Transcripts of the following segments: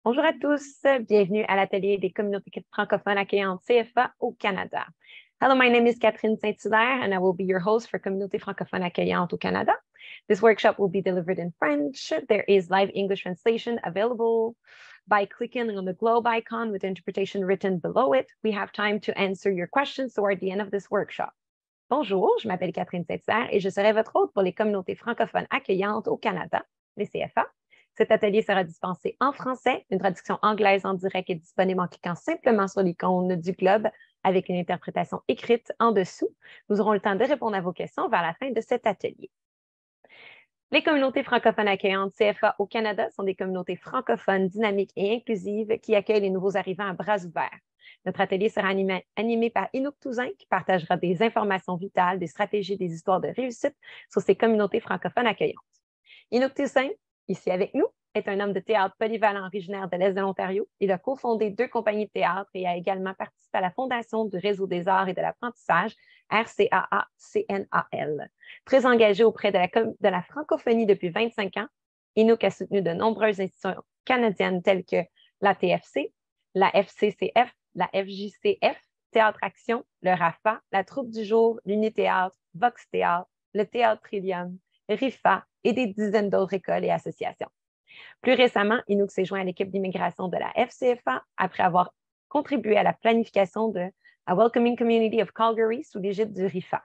Bonjour à tous, bienvenue à l'atelier des communautés francophones accueillantes CFA au Canada. Hello, my name is Catherine Saint-Hilaire and I will be your host for Communauté francophone accueillante au Canada. This workshop will be delivered in French. There is live English translation available by clicking on the globe icon with interpretation written below it. We have time to answer your questions toward the end of this workshop. Bonjour, je m'appelle Catherine Saint-Hilaire et je serai votre hôte pour les communautés francophones accueillantes au Canada, les CFA. Cet atelier sera dispensé en français. Une traduction anglaise en direct est disponible en cliquant simplement sur l'icône du globe avec une interprétation écrite en dessous. Nous aurons le temps de répondre à vos questions vers la fin de cet atelier. Les communautés francophones accueillantes CFA au Canada sont des communautés francophones dynamiques et inclusives qui accueillent les nouveaux arrivants à bras ouverts. Notre atelier sera animé par Inouk Touzin qui partagera des informations vitales, des stratégies et des histoires de réussite sur ces communautés francophones accueillantes. Inouk Touzin, ici avec nous, est un homme de théâtre polyvalent originaire de l'Est de l'Ontario. Il a cofondé 2 compagnies de théâtre et a également participé à la fondation du Réseau des arts et de l'apprentissage, RCAA-CNAL. Très engagé auprès de la francophonie depuis 25 ans, Inouk a soutenu de nombreuses institutions canadiennes telles que la TFC, la FCCF, la FJCF, Théâtre Action, le RAFA, la Troupe du jour, l'Uni-Théâtre, Vox Théâtre, le Théâtre Trillium, RIFA et des dizaines d'autres écoles et associations. Plus récemment, Inouk s'est joint à l'équipe d'immigration de la FCFA après avoir contribué à la planification de A Welcoming Community of Calgary sous l'égide du RIFA.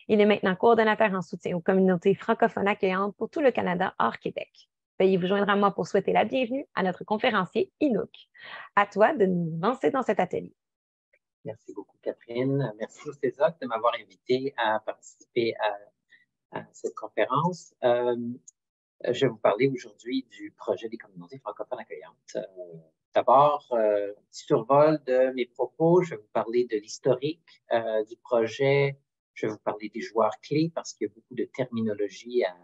Il est maintenant coordonnateur en soutien aux communautés francophones accueillantes pour tout le Canada hors Québec. Veuillez vous joindre à moi pour souhaiter la bienvenue à notre conférencier Inouk. À toi de nous lancer dans cet atelier. Merci beaucoup, Catherine. Merci, César, de m'avoir invité à participer à cette conférence. Je vais vous parler aujourd'hui du projet des communautés francophones accueillantes. D'abord, un petit survol de mes propos. Je vais vous parler de l'historique du projet. Je vais vous parler des joueurs clés parce qu'il y a beaucoup de terminologie à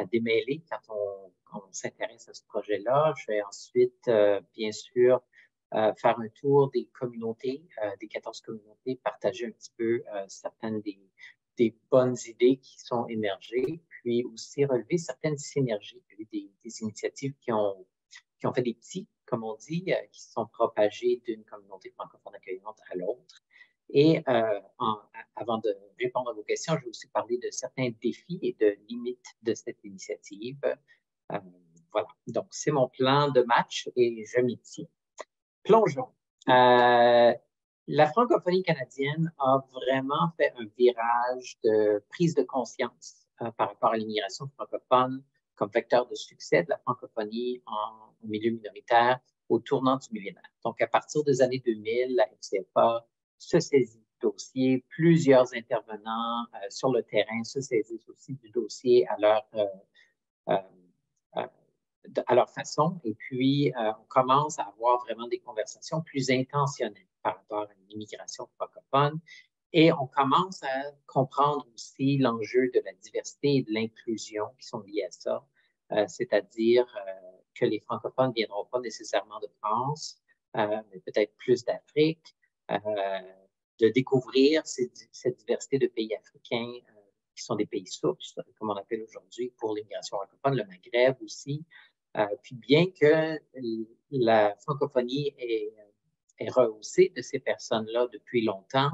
démêler quand on s'intéresse à ce projet-là. Je vais ensuite, bien sûr, faire un tour des communautés, des 14 communautés, partager un petit peu certaines des bonnes idées qui sont émergées, puis aussi relever certaines synergies, des initiatives qui ont fait des petits, comme on dit, qui se sont propagées d'une communauté francophone accueillante à l'autre. Et avant de répondre à vos questions, je vais aussi parler de certains défis et de limites de cette initiative. Voilà, donc c'est mon plan de match et je m'y tiens. Plongeons. La francophonie canadienne a vraiment fait un virage de prise de conscience par rapport à l'immigration francophone comme vecteur de succès de la francophonie en milieu minoritaire au tournant du millénaire. Donc, à partir des années 2000, la FCFA se saisit du dossier. Plusieurs intervenants sur le terrain se saisissent aussi du dossier à leur façon. Et puis, on commence à avoir vraiment des conversations plus intentionnelles par rapport à l'immigration francophone. Et on commence à comprendre aussi l'enjeu de la diversité et de l'inclusion qui sont liés à ça, c'est-à-dire que les francophones ne viendront pas nécessairement de France, mais peut-être plus d'Afrique, de découvrir cette diversité de pays africains qui sont des pays sources, comme on appelle aujourd'hui pour l'immigration francophone, le Maghreb aussi. Puis bien que la francophonie est rehaussée de ces personnes-là depuis longtemps,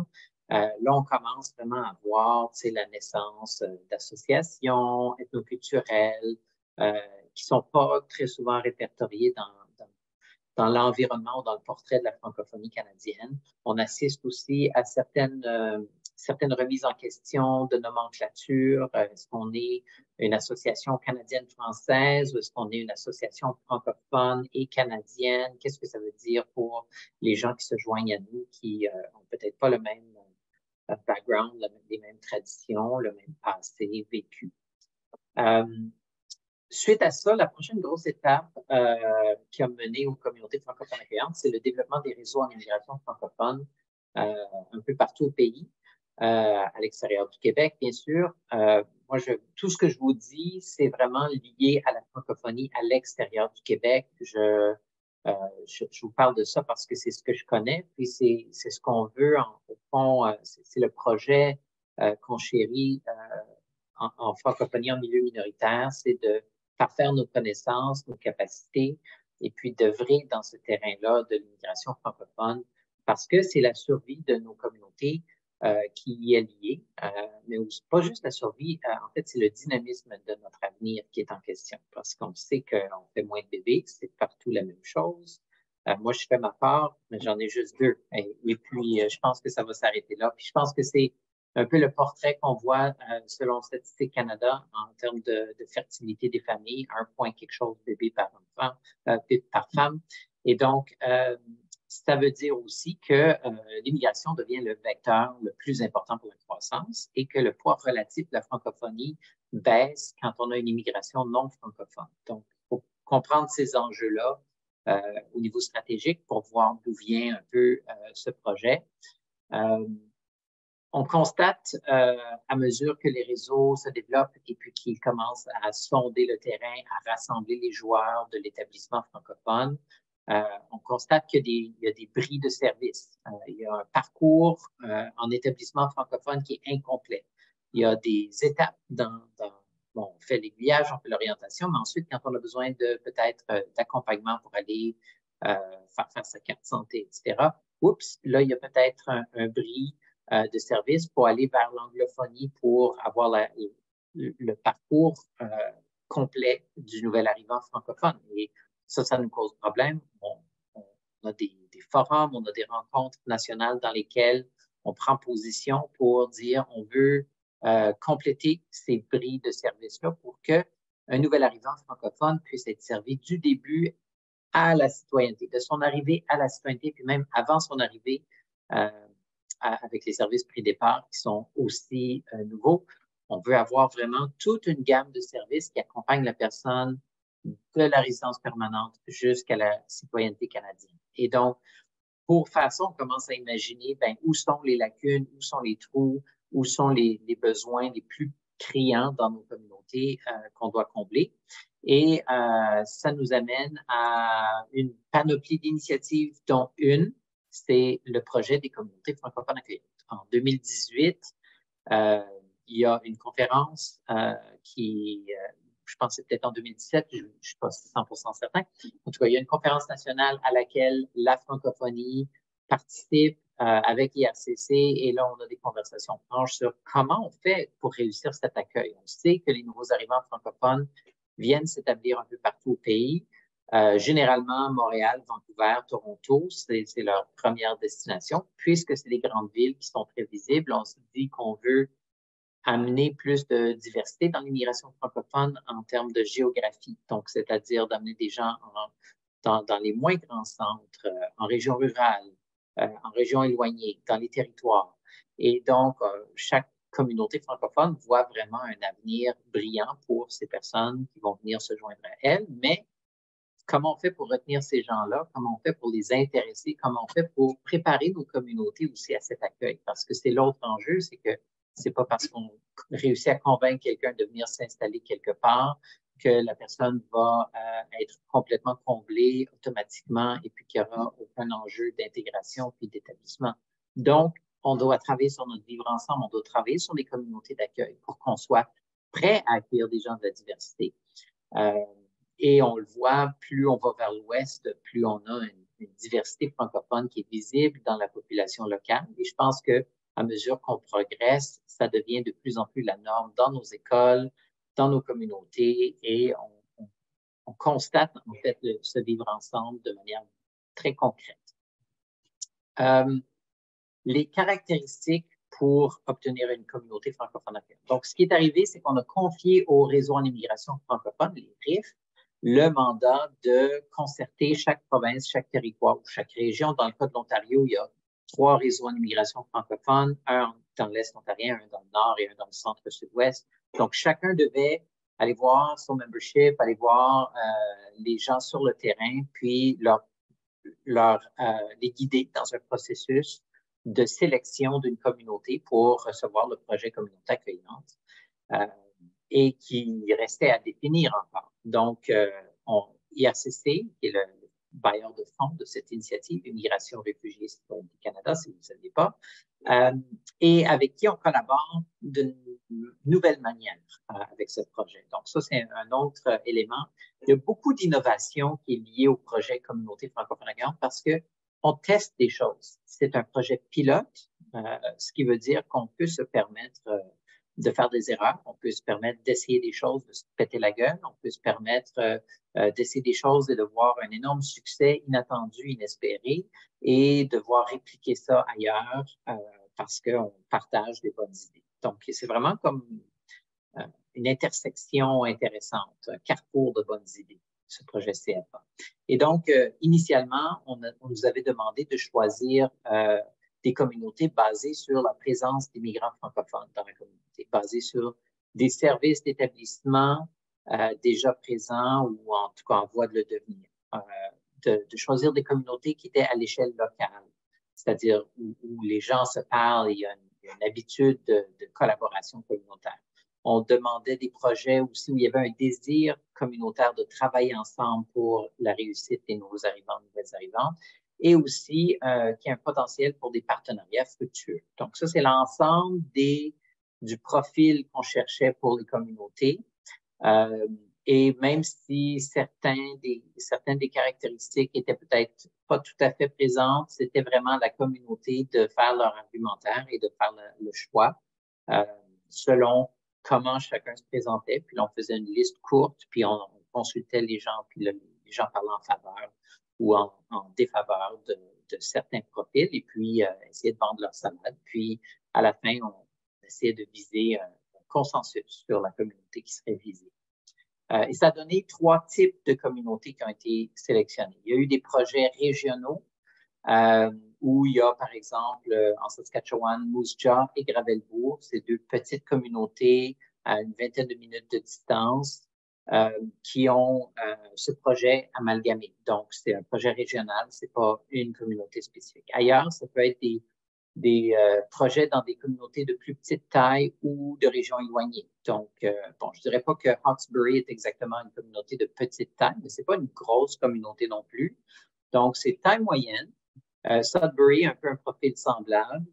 là, on commence vraiment à voir la naissance d'associations ethnoculturelles qui ne sont pas très souvent répertoriées dans l'environnement ou dans le portrait de la francophonie canadienne. On assiste aussi à certaines remises en question de nomenclature. Est-ce qu'on est une association canadienne-française ou est-ce qu'on est une association francophone et canadienne? Qu'est-ce que ça veut dire pour les gens qui se joignent à nous, qui n'ont peut-être pas le même background, les mêmes traditions, le même passé vécu? Suite à ça, la prochaine grosse étape qui a mené aux communautés francophones accueillantes, c'est le développement des réseaux en immigration francophone un peu partout au pays, à l'extérieur du Québec, bien sûr. Moi, tout ce que je vous dis, c'est vraiment lié à la francophonie à l'extérieur du Québec. Je vous parle de ça parce que c'est ce que je connais, puis c'est ce qu'on veut, au fond, c'est le projet qu'on chérit en francophonie en milieu minoritaire, c'est de parfaire nos connaissances, nos capacités et puis d'œuvrer dans ce terrain-là de l'immigration francophone parce que c'est la survie de nos communautés qui y est liée, mais pas juste la survie, en fait, c'est le dynamisme de notre avenir qui est en question parce qu'on sait qu'on fait moins de bébés, c'est partout la même chose. Moi, je fais ma part, mais j'en ai juste 2. Et puis, je pense que ça va s'arrêter là. Puis, je pense que c'est un peu le portrait qu'on voit selon Statistique Canada en termes de fertilité des familles, 1 point quelque chose bébé par enfant, par femme. Et donc, ça veut dire aussi que l'immigration devient le vecteur le plus important pour la croissance et que le poids relatif de la francophonie baisse quand on a une immigration non francophone. Donc, il faut comprendre ces enjeux-là au niveau stratégique pour voir d'où vient un peu ce projet. On constate à mesure que les réseaux se développent et puis qu'ils commencent à sonder le terrain, à rassembler les joueurs de l'établissement francophone, on constate qu'il y a des bris de service. Il y a un parcours en établissement francophone qui est incomplet. Il y a des étapes bon, on fait l'aiguillage, on fait l'orientation, mais ensuite, quand on a besoin de peut-être d'accompagnement pour aller faire face à carte santé, etc., oups, là, il y a peut-être un bris de service pour aller vers l'anglophonie pour avoir le parcours complet du nouvel arrivant francophone. Et ça nous cause problème. On a des forums, on a des rencontres nationales dans lesquelles on prend position pour dire on veut compléter ces bris de service-là pour qu'un nouvel arrivant francophone puisse être servi du début à la citoyenneté, de son arrivée à la citoyenneté, puis même avant son arrivée avec les services pré-départ qui sont aussi nouveaux. On veut avoir vraiment toute une gamme de services qui accompagnent la personne de la résidence permanente jusqu'à la citoyenneté canadienne. Et donc, pour faire ça, on commence à imaginer où sont les lacunes, où sont les trous, où sont les besoins les plus criants dans nos communautés qu'on doit combler. Et ça nous amène à une panoplie d'initiatives, dont une, c'est le projet des communautés francophones accueillantes. En 2018, il y a une conférence je pense que c'est peut-être en 2017, je ne suis pas 100% certain. En tout cas, il y a une conférence nationale à laquelle la francophonie participe avec l'IRCC et là, on a des conversations franches sur comment on fait pour réussir cet accueil. On sait que les nouveaux arrivants francophones viennent s'établir un peu partout au pays. Généralement, Montréal, Vancouver, Toronto, c'est leur première destination. Puisque c'est des grandes villes qui sont très visibles, on se dit qu'on veut amener plus de diversité dans l'immigration francophone en termes de géographie. Donc, c'est-à-dire d'amener des gens dans les moins grands centres, en région rurale, en région éloignée, dans les territoires. Et donc, chaque communauté francophone voit vraiment un avenir brillant pour ces personnes qui vont venir se joindre à elle. Mais comment on fait pour retenir ces gens-là? Comment on fait pour les intéresser? Comment on fait pour préparer nos communautés aussi à cet accueil? Parce que c'est l'autre enjeu, c'est que c'est pas parce qu'on réussit à convaincre quelqu'un de venir s'installer quelque part que la personne va être complètement comblée automatiquement et puis qu'il n'y aura aucun enjeu d'intégration puis d'établissement. Donc, on doit travailler sur notre vivre ensemble, on doit travailler sur les communautés d'accueil pour qu'on soit prêt à accueillir des gens de la diversité. Et on le voit, plus on va vers l'ouest, plus on a une diversité francophone qui est visible dans la population locale. Et je pense que à mesure qu'on progresse, ça devient de plus en plus la norme dans nos écoles, dans nos communautés, et on constate en fait ce vivre ensemble de manière très concrète. Les caractéristiques pour obtenir une communauté francophone accueillante. Donc, ce qui est arrivé, c'est qu'on a confié au réseau en immigration francophone, les RIF, le mandat de concerter chaque province, chaque territoire ou chaque région. Dans le cas de l'Ontario, il y a 3 réseaux en immigration francophone, un dans l'Est ontarien, un dans le Nord et un dans le Centre-Sud-Ouest. Donc, chacun devait aller voir son membership, aller voir les gens sur le terrain, puis les guider dans un processus de sélection d'une communauté pour recevoir le projet Communauté accueillante et qui restait à définir encore. Donc, IRCC, qui est le bailleur de fonds de cette initiative, Immigration, Réfugiés, Citoyenneté Canada, si vous ne saviez pas, et avec qui on collabore d'une nouvelle manière avec ce projet. Donc, ça, c'est un autre élément. Il y a beaucoup d'innovation qui est liée au projet Communauté francophone accueillante parce qu'on teste des choses. C'est un projet pilote, ce qui veut dire qu'on peut se permettre de faire des erreurs, on peut se permettre d'essayer des choses, de se péter la gueule, on peut se permettre d'essayer des choses et de voir un énorme succès inattendu, inespéré, et de voir répliquer ça ailleurs parce qu'on partage des bonnes idées. Donc, c'est vraiment comme une intersection intéressante, un carrefour de bonnes idées, ce projet CFA. Et donc, initialement, on nous avait demandé de choisir des communautés basées sur la présence d'immigrants francophones dans la communauté, basées sur des services d'établissement déjà présents ou en tout cas en voie de le devenir. De choisir des communautés qui étaient à l'échelle locale, c'est-à-dire où les gens se parlent, il y a une habitude de collaboration communautaire. On demandait des projets aussi où il y avait un désir communautaire de travailler ensemble pour la réussite des nouveaux arrivants, nouvelles arrivantes, et aussi qu'il y a un potentiel pour des partenariats fructueux. Donc, ça, c'est l'ensemble du profil qu'on cherchait pour les communautés. Et même si certaines des caractéristiques étaient peut-être pas tout à fait présentes, c'était vraiment la communauté de faire leur argumentaire et de faire le choix selon comment chacun se présentait. Puis là, on faisait une liste courte, puis on consultait les gens, puis les gens parlaient en faveur ou en défaveur de certains profils, et puis essayer de vendre leur salade. Puis à la fin, on essayait de viser un consensus sur la communauté qui serait visée. Et ça a donné 3 types de communautés qui ont été sélectionnées. Il y a eu des projets régionaux où il y a, par exemple, en Saskatchewan, Moose Jaw et Gravelbourg. C'est 2 petites communautés à une vingtaine de minutes de distance qui ont ce projet amalgamé. Donc, c'est un projet régional, c'est pas une communauté spécifique. Ailleurs, ça peut être des projets dans des communautés de plus petite taille ou de régions éloignées. Donc, bon, je dirais pas que Hawkesbury est exactement une communauté de petite taille, mais c'est pas une grosse communauté non plus. Donc, c'est taille moyenne. Sudbury, un peu un profil semblable.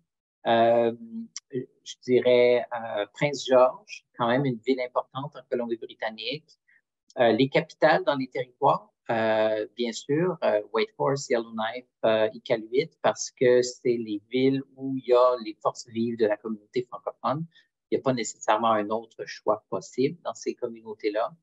Je dirais Prince George, quand même une ville importante en Colombie-Britannique. Les capitales dans les territoires, bien sûr, Whitehorse, Yellowknife, Iqaluit, parce que c'est les villes où il y a les forces vives de la communauté francophone. Il n'y a pas nécessairement un autre choix possible dans ces communautés-là.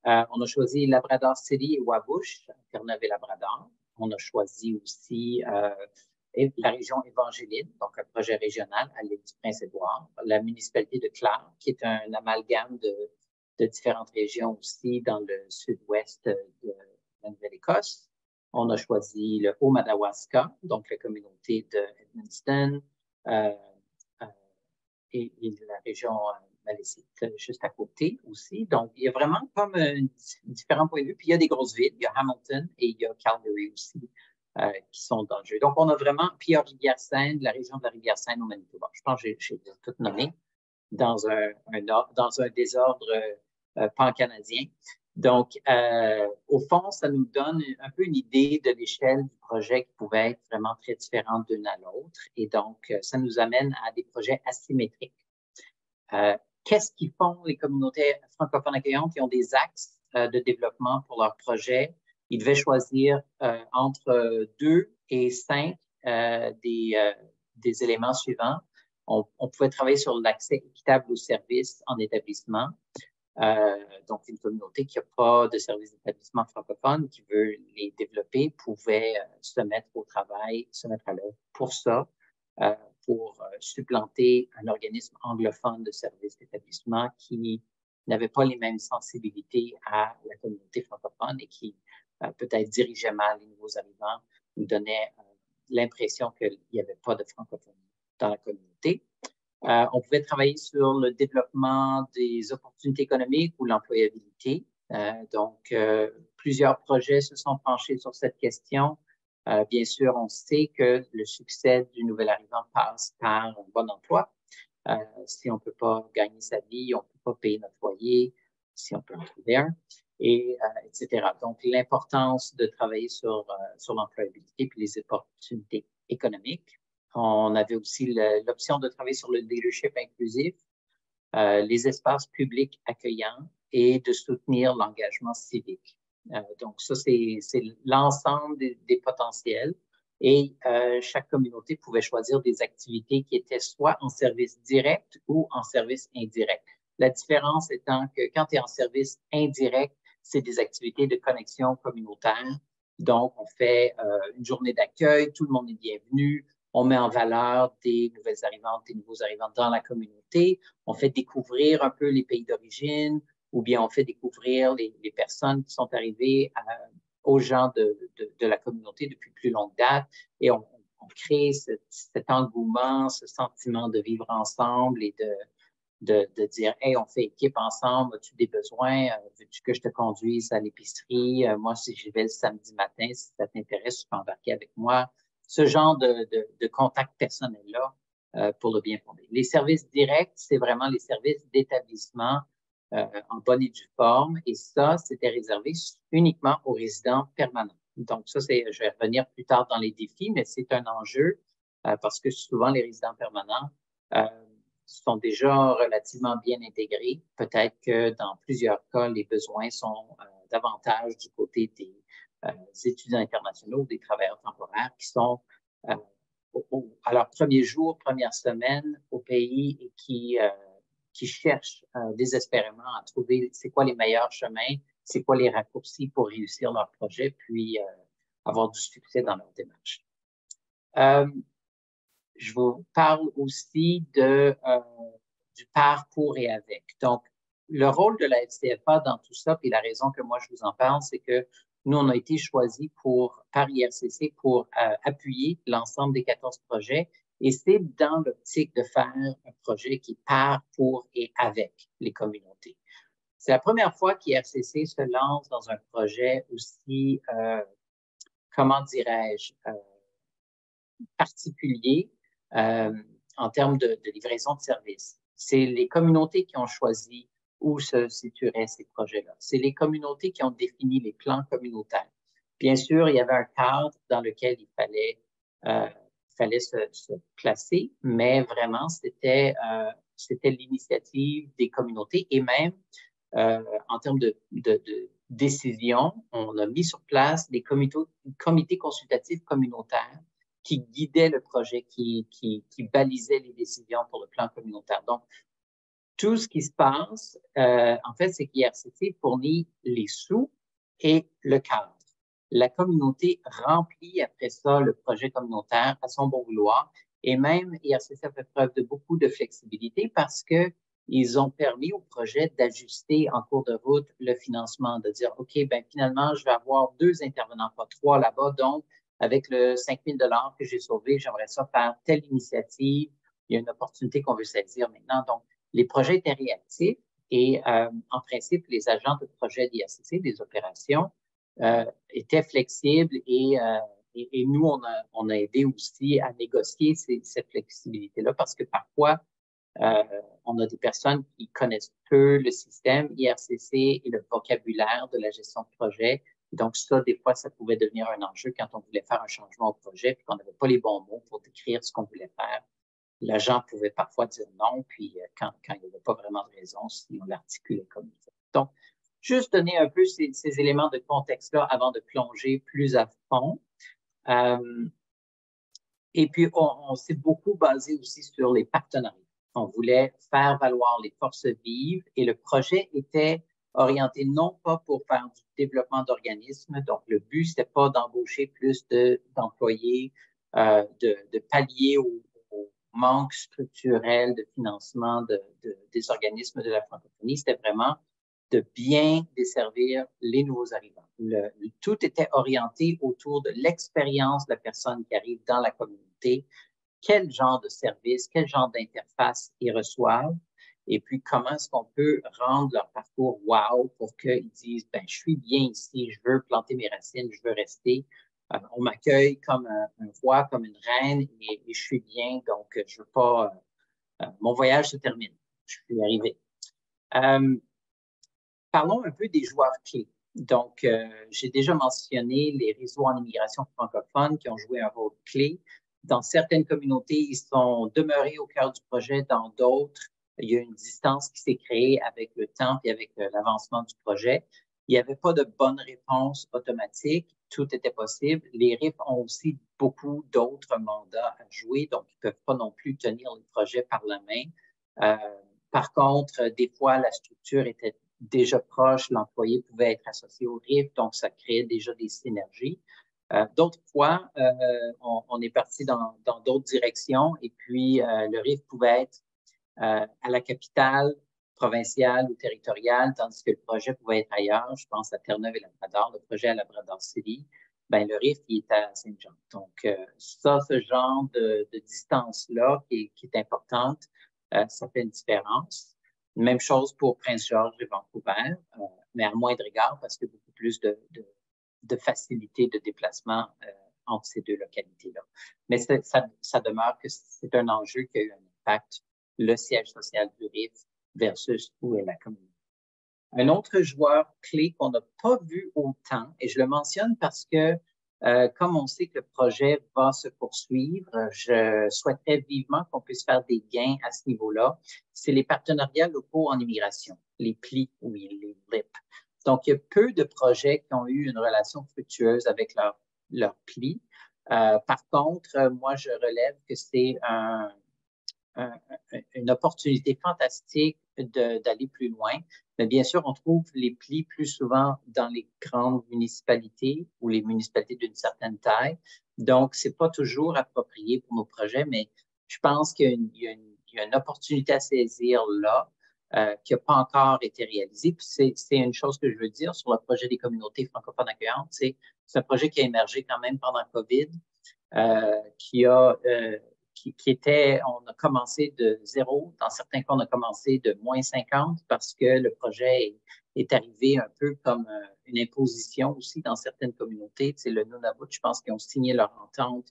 On a choisi Labrador City et Wabush, Terre-Neuve-et-Labrador. On a choisi aussi la région évangéline, donc un projet régional à l'île du Prince-Édouard. La municipalité de Clark, qui est un amalgame de différentes régions aussi dans le sud-ouest de la Nouvelle-Écosse. On a choisi le Haut-Madawaska, donc la communauté de Edmundston et la région malécite juste à côté aussi. Donc, il y a vraiment comme différents points de vue. Puis, il y a des grosses villes. Il y a Hamilton et il y a Calgary aussi qui sont dans le jeu. Donc, on a vraiment, puis il y a Rivière-Sainte, la région de la Rivière-Sainte au Manitoba. Je pense que j'ai tout nommé dans un désordre pan-canadien. Donc, au fond, ça nous donne un peu une idée de l'échelle du projet qui pouvait être vraiment très différente d'une à l'autre. Et donc, ça nous amène à des projets asymétriques. Qu'est-ce qu'ils font les communautés francophones accueillantes qui ont des axes de développement pour leur projet? Ils devaient choisir entre 2 et 5 des éléments suivants. On pouvait travailler sur l'accès équitable aux services en établissement. Donc, une communauté qui n'a pas de services d'établissement francophone, qui veut les développer, pouvait se mettre au travail, se mettre à l'œuvre pour ça, pour supplanter un organisme anglophone de services d'établissement qui n'avait pas les mêmes sensibilités à la communauté francophone et qui peut-être dirigeait mal les nouveaux arrivants ou donnait l'impression qu'il n'y avait pas de francophonie dans la communauté. On pouvait travailler sur le développement des opportunités économiques ou l'employabilité. Donc, plusieurs projets se sont penchés sur cette question. Bien sûr, on sait que le succès du nouvel arrivant passe par un bon emploi. Si on ne peut pas gagner sa vie, on ne peut pas payer notre foyer, si on peut en trouver un, etc. Donc, l'importance de travailler sur l'employabilité puis les opportunités économiques. On avait aussi l'option de travailler sur le leadership inclusif. les espaces publics accueillants et de soutenir l'engagement civique. Donc, ça, c'est l'ensemble des potentiels. Et chaque communauté pouvait choisir des activités qui étaient soit en service direct ou en service indirect. La différence étant que quand tu es en service indirect, c'est des activités de connexion communautaire. Donc, on fait une journée d'accueil, tout le monde est bienvenu, on met en valeur des nouvelles arrivantes, des nouveaux arrivants dans la communauté, on fait découvrir un peu les pays d'origine, ou bien on fait découvrir les personnes qui sont arrivées aux gens de la communauté depuis plus longue date, et on crée cet engouement, ce sentiment de vivre ensemble et de dire, hey, on fait équipe ensemble, as-tu des besoins, veux-tu que je te conduise à l'épicerie, moi, si j'y vais le samedi matin, si ça t'intéresse, tu peux embarquer avec moi. Ce genre de contact personnel-là pour le bien fondé. Les services directs, c'est vraiment les services d'établissement en bonne et due forme, et ça, c'était réservé uniquement aux résidents permanents. Donc ça, je vais revenir plus tard dans les défis, mais c'est un enjeu parce que souvent, les résidents permanents sont déjà relativement bien intégrés. Peut-être que dans plusieurs cas, les besoins sont davantage du côté des étudiants internationaux, des travailleurs temporaires qui sont à leur premier jour, première semaine au pays et qui cherchent désespérément à trouver c'est quoi les meilleurs chemins, c'est quoi les raccourcis pour réussir leur projet, puis avoir du succès dans leur démarche. Je vous parle aussi du parcours et avec. Donc, le rôle de la FCFA dans tout ça, puis la raison que moi je vous en parle, c'est que nous, on a été choisis par IRCC pour appuyer l'ensemble des 14 projets, et c'est dans l'optique de faire un projet qui part pour et avec les communautés. C'est la première fois qu'IRCC se lance dans un projet aussi, comment dirais-je, particulier en termes de livraison de services. C'est les communautés qui ont choisi où se situeraient ces projets-là. C'est les communautés qui ont défini les plans communautaires. Bien sûr, il y avait un cadre dans lequel il fallait se placer, mais vraiment, c'était l'initiative des communautés, et même en termes de décision, on a mis sur place des comités consultatifs communautaires qui guidaient le projet, qui balisaient les décisions pour le plan communautaire. Donc, tout ce qui se passe, en fait, c'est qu'IRCC fournit les sous et le cadre. La communauté remplit après ça le projet communautaire à son bon vouloir, et même IRCC a fait preuve de beaucoup de flexibilité parce que ils ont permis au projet d'ajuster en cours de route le financement, de dire, OK, ben finalement, je vais avoir 2 intervenants, pas 3 là-bas, donc avec le 5 000 $ que j'ai sauvé, j'aimerais ça faire telle initiative, il y a une opportunité qu'on veut saisir maintenant. Donc, les projets étaient réactifs et en principe, les agents de projet d'IRCC, des opérations, étaient flexibles et nous, on a aidé aussi à négocier cette flexibilité-là parce que parfois, on a des personnes qui connaissent peu le système IRCC et le vocabulaire de la gestion de projet. Donc ça, des fois, ça pouvait devenir un enjeu quand on voulait faire un changement au projet puis qu'on n'avait pas les bons mots pour décrire ce qu'on voulait faire. L'agent pouvait parfois dire non, puis quand il n'y avait pas vraiment de raison, si on l'articulait comme il faut. Donc, juste donner un peu ces éléments de contexte-là avant de plonger plus à fond. Et puis, on s'est beaucoup basé aussi sur les partenariats. On voulait faire valoir les forces vives et le projet était orienté non pas pour faire du développement d'organismes. Donc, le but, c'était pas d'embaucher plus d'employés, de pallier au manque structurel de financement des organismes de la francophonie. C'était vraiment de bien desservir les nouveaux arrivants. Tout était orienté autour de l'expérience de la personne qui arrive dans la communauté, quel genre de service, quel genre d'interface ils reçoivent, et puis comment est-ce qu'on peut rendre leur parcours wow pour qu'ils disent, ben, je suis bien ici, je veux planter mes racines, je veux rester. On m'accueille comme un roi, comme une reine, et je suis bien, donc je veux pas... mon voyage se termine. Je suis arrivé. Parlons un peu des joueurs clés. Donc, j'ai déjà mentionné les réseaux en immigration francophone qui ont joué un rôle clé. Dans certaines communautés, ils sont demeurés au cœur du projet. Dans d'autres, il y a une distance qui s'est créée avec le temps et avec l'avancement du projet. Il n'y avait pas de bonne réponse automatique. Tout était possible. Les RIF ont aussi beaucoup d'autres mandats à jouer, donc ils ne peuvent pas non plus tenir le projet par la main. Par contre, des fois, la structure était déjà proche, l'employé pouvait être associé au RIF, donc ça créait déjà des synergies. D'autres fois, on est parti dans d'autres directions et puis le RIF pouvait être à la capitale provinciale ou territoriale, tandis que le projet pouvait être ailleurs. Je pense à Terre-Neuve et Labrador, le projet à Labrador City. Ben, le RIF, il est à Saint-Jean. Donc, ce genre de distance-là qui est importante, ça fait une différence. Même chose pour Prince-Georges et Vancouver, mais à moindre égard parce qu'il y a beaucoup plus de facilité de déplacement entre ces deux localités-là. Mais ça demeure que c'est un enjeu qui a eu un impact, le siège social du RIF versus où est la communauté. Un autre joueur clé qu'on n'a pas vu autant, et je le mentionne parce que comme on sait que le projet va se poursuivre, je souhaiterais vivement qu'on puisse faire des gains à ce niveau-là. C'est les partenariats locaux en immigration, les PLI ou les LIP. Donc, il y a peu de projets qui ont eu une relation fructueuse avec leur PLI. Par contre, moi, je relève que c'est une opportunité fantastique d'aller plus loin. Mais bien sûr, on trouve les plis plus souvent dans les grandes municipalités ou les municipalités d'une certaine taille. Donc, c'est pas toujours approprié pour nos projets, mais je pense qu'il y a une opportunité à saisir là qui n'a pas encore été réalisée. Puis c'est une chose que je veux dire sur le projet des communautés francophones accueillantes. C'est un projet qui a émergé quand même pendant COVID, qui était, on a commencé de 0. Dans certains cas, on a commencé de moins 50 parce que le projet est arrivé un peu comme une imposition aussi dans certaines communautés. Tu sais, le Nunavut, je pense qu'ils ont signé leur entente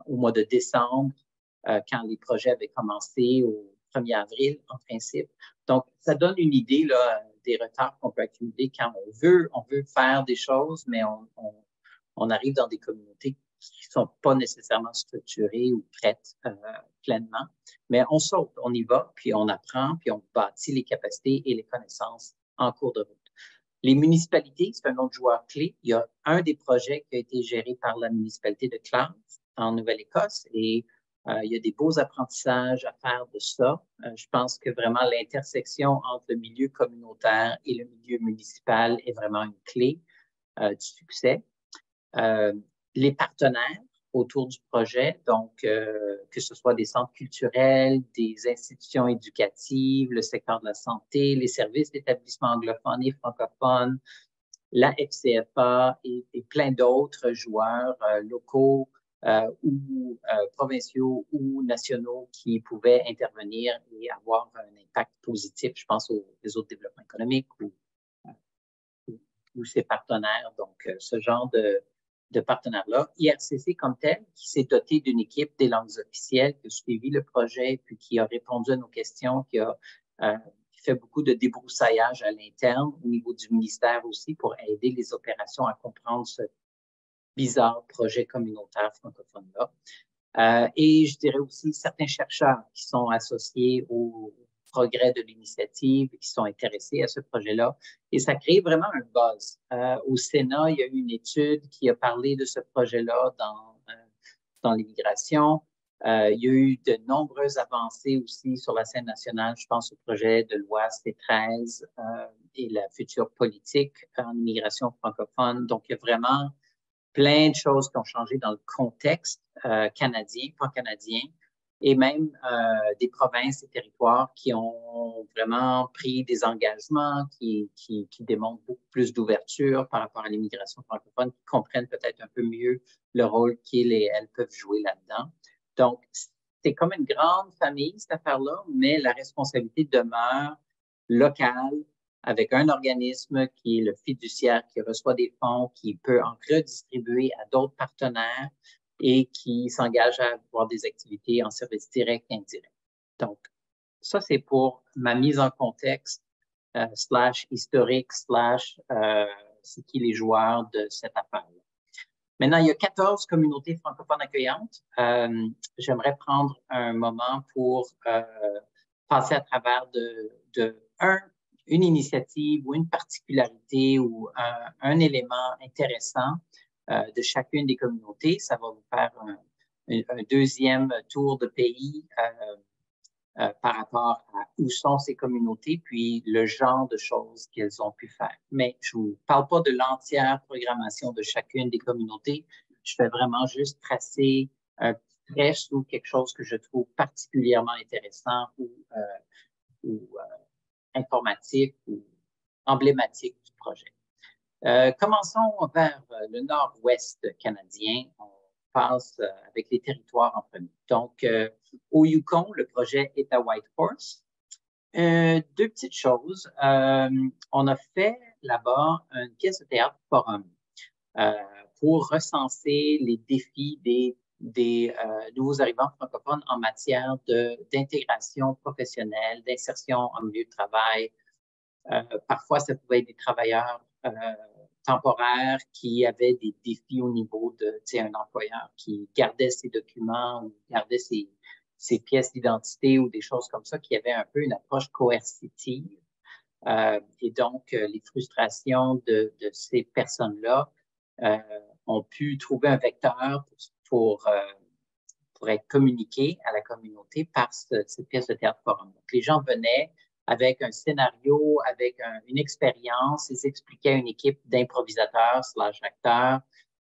au mois de décembre quand les projets avaient commencé au 1er avril, en principe. Donc, ça donne une idée là, des retards qu'on peut accumuler quand on veut faire des choses, mais on arrive dans des communautés qui ne sont pas nécessairement structurées ou prêtes pleinement. Mais on saute, on y va, puis on apprend, puis on bâtit les capacités et les connaissances en cours de route. Les municipalités, c'est un autre joueur clé. Il y a un des projets qui a été géré par la municipalité de Clark en Nouvelle-Écosse et il y a des beaux apprentissages à faire de ça. Je pense que vraiment l'intersection entre le milieu communautaire et le milieu municipal est vraiment une clé du succès. Les partenaires autour du projet, donc que ce soit des centres culturels, des institutions éducatives, le secteur de la santé, les services d'établissements anglophones et francophones, la FCFA et plein d'autres joueurs locaux ou provinciaux ou nationaux qui pouvaient intervenir et avoir un impact positif, je pense aux réseaux de développement économique ou ses partenaires. Donc, ce genre de partenaires-là. IRCC comme tel, qui s'est doté d'une équipe des langues officielles, qui a suivi le projet, puis qui a répondu à nos questions, qui fait beaucoup de débroussaillage à l'interne, au niveau du ministère aussi, pour aider les opérations à comprendre ce bizarre projet communautaire francophone-là. Et je dirais aussi certains chercheurs qui sont associés au progrès de l'initiative, qui sont intéressés à ce projet-là. Et ça crée vraiment un buzz. Au Sénat, il y a eu une étude qui a parlé de ce projet-là dans l'immigration. Il y a eu de nombreuses avancées aussi sur la scène nationale. Je pense au projet de loi C13 et la future politique en immigration francophone. Donc, il y a vraiment plein de choses qui ont changé dans le contexte canadien, pan-canadien, et même des provinces et territoires qui ont vraiment pris des engagements, qui démontrent beaucoup plus d'ouverture par rapport à l'immigration francophone, qui comprennent peut-être un peu mieux le rôle qu'ils et elles peuvent jouer là-dedans. Donc, c'est comme une grande famille, cette affaire-là, mais la responsabilité demeure locale, avec un organisme qui est le fiduciaire, qui reçoit des fonds, qui peut en redistribuer à d'autres partenaires et qui s'engage à avoir des activités en service direct et indirect. Donc, ça, c'est pour ma mise en contexte, / historique, / c'est qui les joueurs de cette affaire-là. Maintenant, il y a 14 communautés francophones accueillantes. J'aimerais prendre un moment pour passer à travers une initiative ou une particularité ou un élément intéressant de chacune des communautés. Ça va vous faire un deuxième tour de pays par rapport à où sont ces communautés, puis le genre de choses qu'elles ont pu faire. Mais je ne vous parle pas de l'entière programmation de chacune des communautés. Je fais vraiment juste tracer un petit trait sous quelque chose que je trouve particulièrement intéressant ou informatif ou emblématique du projet. Commençons vers le nord-ouest canadien. On passe avec les territoires en premier. Donc, au Yukon, le projet est à Whitehorse. Deux petites choses. On a fait là-bas une pièce de théâtre forum pour recenser les défis des nouveaux arrivants francophones en matière d'intégration professionnelle, d'insertion en milieu de travail. Parfois, ça pouvait être des travailleurs temporaires qui avaient des défis au niveau de un employeur qui gardait ses documents ou gardait ses pièces d'identité ou des choses comme ça, qui avaient un peu une approche coercitive. Et donc, les frustrations de ces personnes-là ont pu trouver un vecteur pour être communiquées à la communauté par cette pièce de théâtre forum. Donc, les gens venaient avec un scénario, avec une expérience, ils expliquaient à une équipe d'improvisateurs / acteurs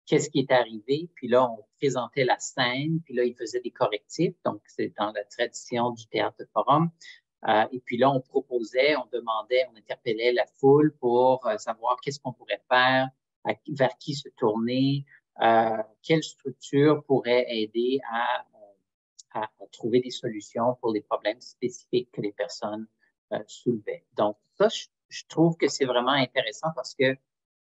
qu'est-ce qui est arrivé, puis là, on présentait la scène, puis là, ils faisaient des correctifs, donc c'est dans la tradition du théâtre de forum. Et puis là, on proposait, on demandait, on interpellait la foule pour savoir qu'est-ce qu'on pourrait faire, vers qui se tourner, quelle structure pourrait aider à trouver des solutions pour les problèmes spécifiques que les personnes soulevaient. Donc, ça, je trouve que c'est vraiment intéressant parce que,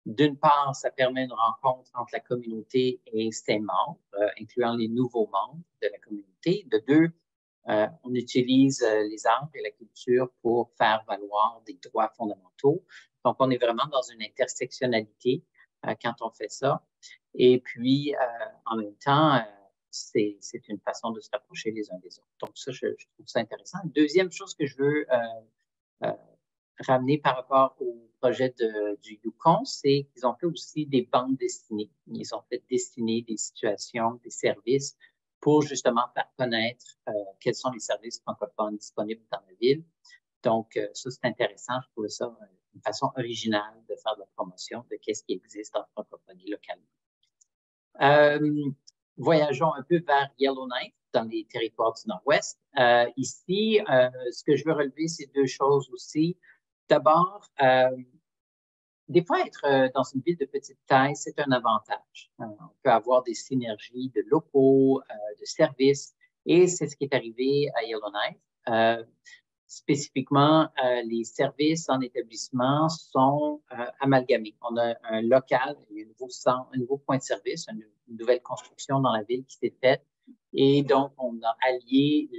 d'une part, ça permet une rencontre entre la communauté et ses membres, incluant les nouveaux membres de la communauté. De deux, on utilise les arts et la culture pour faire valoir des droits fondamentaux. Donc, on est vraiment dans une intersectionnalité quand on fait ça. Et puis, en même temps, c'est une façon de se rapprocher les uns des autres. Donc, ça, je trouve ça intéressant. Deuxième chose que je veux ramener par rapport au projet du Yukon, c'est qu'ils ont fait aussi des bandes dessinées. Ils ont fait dessiner des situations, des services pour justement faire connaître quels sont les services francophones disponibles dans la ville. Donc, ça, c'est intéressant. Je trouvais ça une façon originale de faire de la promotion de qu'est-ce qui existe en francophonie localement. Voyageons un peu vers Yellowknife, dans les territoires du Nord-Ouest. Ici, ce que je veux relever, c'est deux choses aussi. D'abord, des fois, être dans une ville de petite taille, c'est un avantage. On peut avoir des synergies de locaux, de services, et c'est ce qui est arrivé à Yellowknife. Spécifiquement, les services en établissement sont amalgamés. On a un local, un nouveau point de service, une nouvelle construction dans la ville qui s'est faite. Et donc, on a allié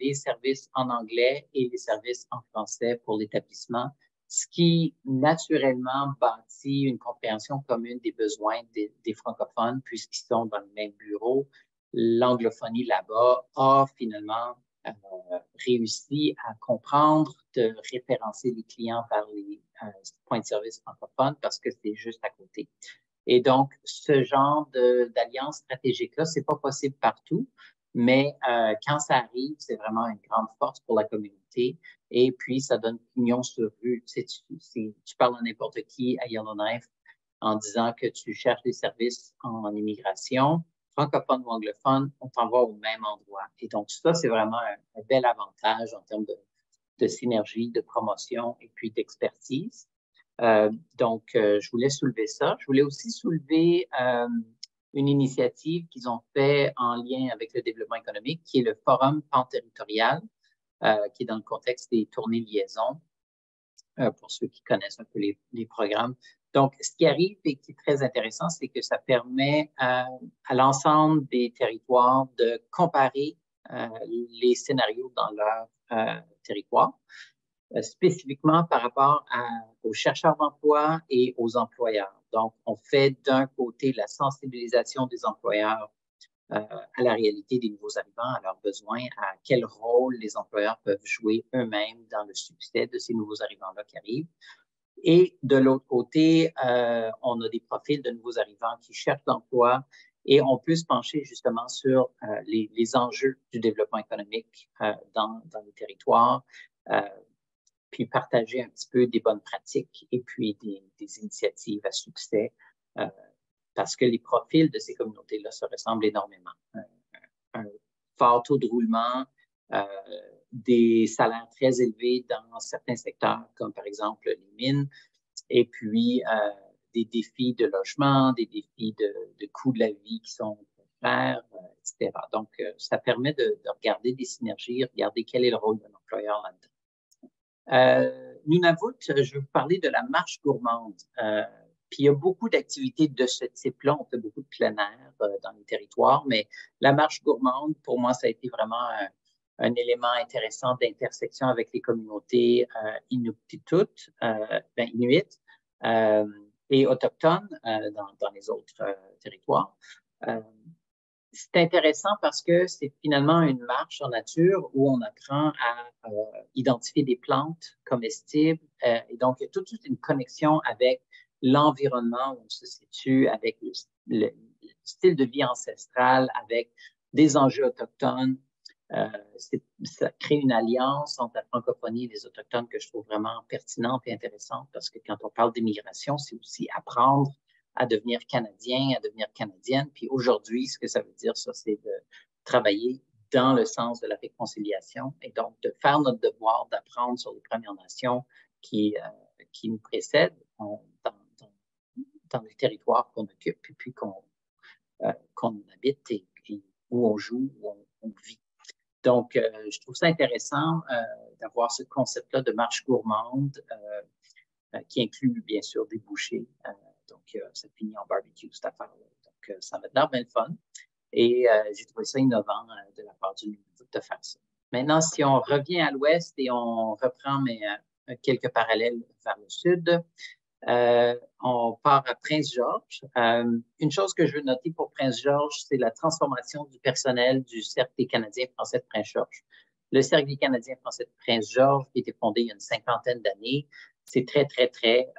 les services en anglais et les services en français pour l'établissement, ce qui naturellement bâtit une compréhension commune des besoins des francophones puisqu'ils sont dans le même bureau. L'anglophonie là-bas a finalement réussi à comprendre, de référencer les clients vers les points de service francophones parce que c'est juste à côté. Et donc, ce genre d'alliance stratégique-là, c'est pas possible partout, mais quand ça arrive, c'est vraiment une grande force pour la communauté. Et puis, ça donne pignon sur rue. Tu parles à n'importe qui à Yellowknife en disant que tu cherches des services en immigration, francophone ou anglophone, on t'envoie au même endroit. Et donc, ça, c'est vraiment un bel avantage en termes de synergie, de promotion et puis d'expertise. Donc, je voulais soulever ça. Je voulais aussi soulever une initiative qu'ils ont fait en lien avec le développement économique, qui est le Forum Pan-Territorial, qui est dans le contexte des tournées liaisons, pour ceux qui connaissent un peu les programmes. Donc, ce qui arrive et qui est très intéressant, c'est que ça permet à l'ensemble des territoires de comparer les scénarios dans leur territoire, spécifiquement par rapport aux chercheurs d'emploi et aux employeurs. Donc, on fait d'un côté la sensibilisation des employeurs à la réalité des nouveaux arrivants, à leurs besoins, à quel rôle les employeurs peuvent jouer eux-mêmes dans le succès de ces nouveaux arrivants-là qui arrivent. Et de l'autre côté, on a des profils de nouveaux arrivants qui cherchent l'emploi et on peut se pencher justement sur les enjeux du développement économique dans les territoires, puis partager un petit peu des bonnes pratiques et puis des initiatives à succès, parce que les profils de ces communautés-là se ressemblent énormément. Un fort taux de roulement, des salaires très élevés dans certains secteurs, comme par exemple les mines, et puis des défis de logement, des défis de coût de la vie qui sont très chers, etc. Donc, ça permet de regarder des synergies, regarder quel est le rôle d'un employeur là-dedans. Nunavut, je vais vous parler de la marche gourmande. Puis il y a beaucoup d'activités de ce type-là. On fait beaucoup de plein air dans les territoires, mais la marche gourmande, pour moi, ça a été vraiment un élément intéressant d'intersection avec les communautés Inuktitut, Inuit et autochtones dans les autres territoires. C'est intéressant parce que c'est finalement une marche en nature où on apprend à identifier des plantes comestibles. Et donc, il y a toute une connexion avec l'environnement où on se situe, avec le style de vie ancestral, avec des enjeux autochtones. Ça crée une alliance entre la francophonie et les autochtones que je trouve vraiment pertinente et intéressante parce que quand on parle d'immigration, c'est aussi apprendre à devenir Canadien, à devenir Canadienne. Puis aujourd'hui, ce que ça veut dire, ça, c'est de travailler dans le sens de la réconciliation et donc de faire notre devoir d'apprendre sur les Premières Nations qui nous précèdent dans les territoires qu'on occupe et puis qu'on habite et où on joue, où on vit. Donc, je trouve ça intéressant d'avoir ce concept-là de marche gourmande qui inclut bien sûr des bouchées. Donc, ça finit en barbecue, cette affaire-là. Donc, ça va être l'air bien le fun. Et j'ai trouvé ça innovant de la part du Nunavut de faire ça. Maintenant, si on revient à l'ouest et on reprend quelques parallèles vers le sud, on part à Prince-Georges. Une chose que je veux noter pour Prince-Georges, c'est la transformation du personnel du Cercle des Canadiens français de Prince-Georges. Le Cercle des Canadiens français de Prince-Georges, qui a été fondé il y a une cinquantaine d'années, c'est très, très, très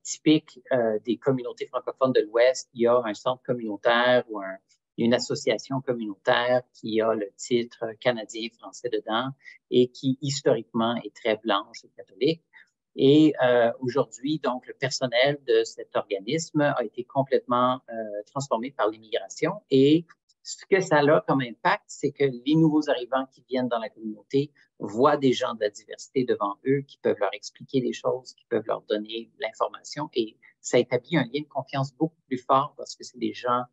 typique des communautés francophones de l'Ouest. Il y a un centre communautaire ou une association communautaire qui a le titre canadien-français dedans et qui historiquement est très blanche et catholique. Et aujourd'hui, donc, le personnel de cet organisme a été complètement transformé par l'immigration. Et ce que ça a comme impact, c'est que les nouveaux arrivants qui viennent dans la communauté voient des gens de la diversité devant eux qui peuvent leur expliquer les choses, qui peuvent leur donner l'information. Et ça établit un lien de confiance beaucoup plus fort parce que c'est des gens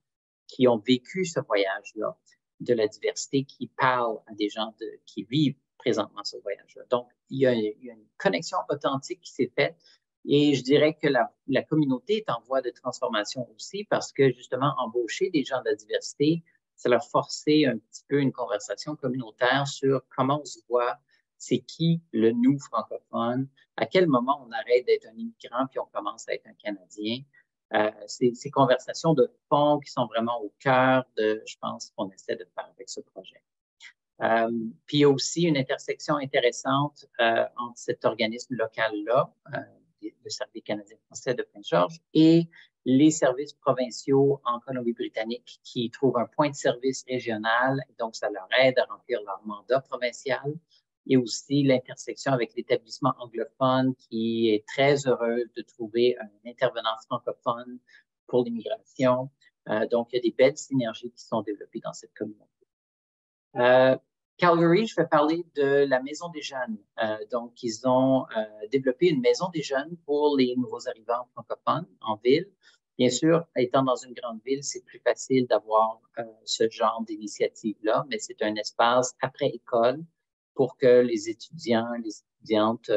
qui ont vécu ce voyage-là de la diversité, qui parlent à des gens qui vivent présentement ce voyage-là. Donc, il y a une connexion authentique qui s'est faite et je dirais que la communauté est en voie de transformation aussi parce que justement, embaucher des gens de la diversité, ça leur forçait un petit peu une conversation communautaire sur comment on se voit, c'est qui le nous francophone, à quel moment on arrête d'être un immigrant puis on commence à être un Canadien. Ces conversations de fond qui sont vraiment au cœur de, je pense, qu'on essaie de faire avec ce projet. Puis il y a aussi une intersection intéressante entre cet organisme local-là, le Service canadien-français de Prince-Georges, et les services provinciaux en Colombie-Britannique qui trouvent un point de service régional, donc ça leur aide à remplir leur mandat provincial, et aussi l'intersection avec l'établissement anglophone qui est très heureux de trouver un intervenant francophone pour l'immigration. Donc, il y a des belles synergies qui sont développées dans cette communauté. Calgary, je vais parler de la Maison des Jeunes. Donc, ils ont développé une Maison des Jeunes pour les nouveaux arrivants francophones en ville. Bien sûr, étant dans une grande ville, c'est plus facile d'avoir ce genre d'initiative-là, mais c'est un espace après école pour que les étudiants, les étudiantes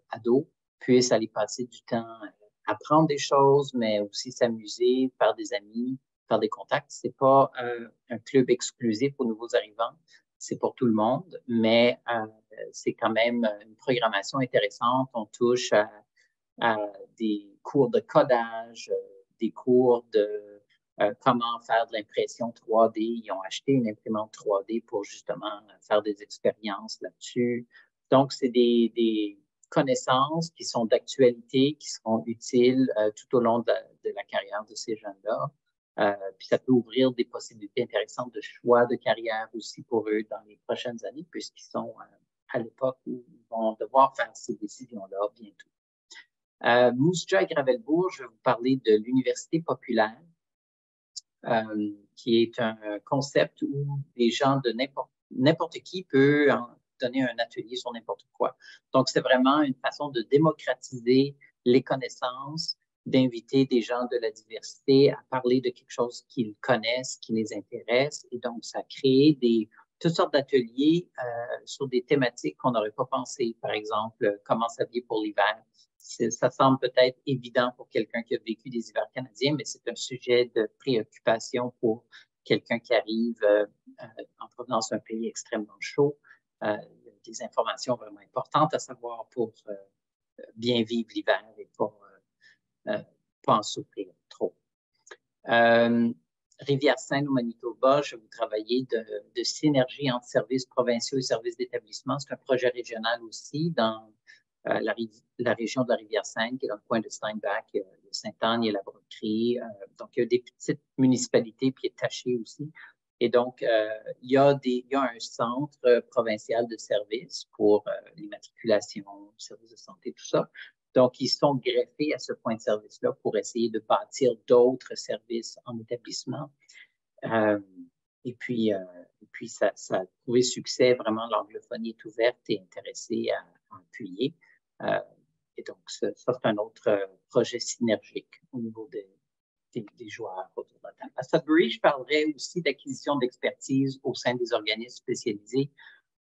ados puissent aller passer du temps, apprendre des choses, mais aussi s'amuser, faire des amis, faire des contacts. C'est pas un club exclusif aux nouveaux arrivants. C'est pour tout le monde, mais c'est quand même une programmation intéressante. On touche à des cours de codage, des cours comment faire de l'impression 3D. Ils ont acheté une imprimante 3D pour justement faire des expériences là-dessus. Donc, c'est des connaissances qui sont d'actualité, qui seront utiles tout au long de la carrière de ces jeunes-là. Puis ça peut ouvrir des possibilités intéressantes de choix de carrière aussi pour eux dans les prochaines années, puisqu'ils sont à l'époque où ils vont devoir faire ces décisions-là bientôt. Moose Jaw à Gravelbourg, je vais vous parler de l'université populaire, qui est un concept où des gens de n'importe qui peut donner un atelier sur n'importe quoi. Donc, c'est vraiment une façon de démocratiser les connaissances, d'inviter des gens de la diversité à parler de quelque chose qu'ils connaissent, qui les intéresse. Et donc, ça crée toutes sortes d'ateliers sur des thématiques qu'on n'aurait pas pensé. Par exemple, comment s'habiller pour l'hiver. Ça semble peut-être évident pour quelqu'un qui a vécu des hivers canadiens, mais c'est un sujet de préoccupation pour quelqu'un qui arrive en provenance d'un pays extrêmement chaud. Il y a des informations vraiment importantes à savoir pour bien vivre l'hiver et pas en souffrir trop. Rivière-Sainte au Manitoba, je vais vous travailler de synergie entre services provinciaux et services d'établissement. C'est un projet régional aussi dans la région de la Rivière-Sainte, qui est dans le coin de Steinbach, il y a Sainte-Anne, il y a la Broderie. Donc, il y a des petites municipalités, puis il y a Taché aussi. Et donc, il y a un centre provincial de services pour l'immatriculation, services de santé, tout ça. Donc, ils sont greffés à ce point de service-là pour essayer de bâtir d'autres services en établissement. Et puis, ça a trouvé succès. Vraiment, l'anglophonie est ouverte et intéressée à appuyer. Et donc, ça c'est un autre projet synergique au niveau des joueurs autour de la table. À Sudbury, je parlerai aussi d'acquisition d'expertise au sein des organismes spécialisés.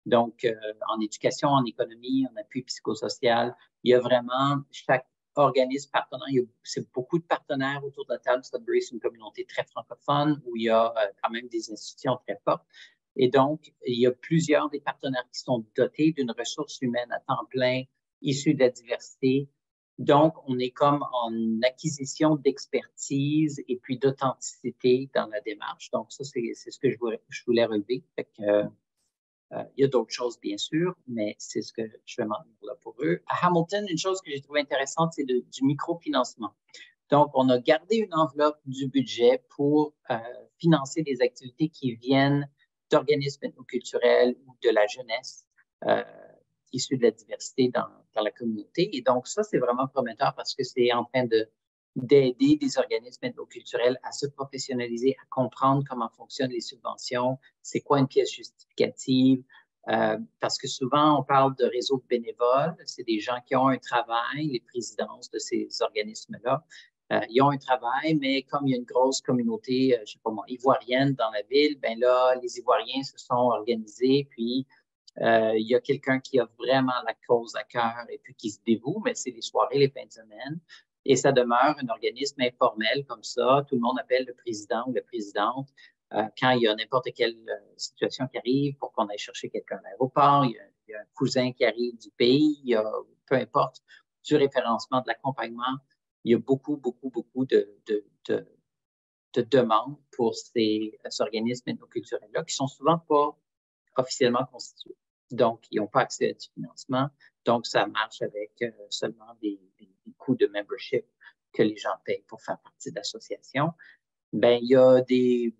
Donc, en éducation, en économie, en appui psychosocial, il y a vraiment chaque organisme partenaire. C'est beaucoup de partenaires autour de la table. Sudbury, c'est une communauté très francophone où il y a quand même des institutions très fortes. Et donc, il y a plusieurs des partenaires qui sont dotés d'une ressource humaine à temps plein issue de la diversité. Donc, on est comme en acquisition d'expertise et puis d'authenticité dans la démarche. Donc, ça, c'est ce que je voulais relever. Fait que, il y a d'autres choses, bien sûr, mais c'est ce que je vais m'en tenir là pour eux. À Hamilton, une chose que j'ai trouvée intéressante, c'est du microfinancement. Donc, on a gardé une enveloppe du budget pour financer des activités qui viennent d'organismes ethnoculturels ou de la jeunesse issus de la diversité dans la communauté. Et donc, ça, c'est vraiment prometteur parce que c'est en train d'aider des organismes ethnoculturels à se professionnaliser, à comprendre comment fonctionnent les subventions, c'est quoi une pièce justificative, parce que souvent, on parle de réseaux de bénévoles, c'est des gens qui ont un travail, les présidences de ces organismes-là, ils ont un travail, mais comme il y a une grosse communauté, je sais pas moi, ivoirienne dans la ville, ben là, les Ivoiriens se sont organisés, puis il y a quelqu'un qui a vraiment la cause à cœur et puis qui se dévoue, mais c'est les soirées, les fins de semaine. Et ça demeure un organisme informel comme ça. Tout le monde appelle le président ou la présidente quand il y a n'importe quelle situation qui arrive pour qu'on aille chercher quelqu'un à l'aéroport. Il y a un cousin qui arrive du pays, il y a, peu importe, du référencement, de l'accompagnement. Il y a beaucoup de demandes pour ces organismes ethnoculturels-là qui sont souvent pas officiellement constitués. Donc, ils n'ont pas accès à du financement. Donc, ça marche avec seulement des coûts de membership que les gens payent pour faire partie d'associations. Ben, il y a des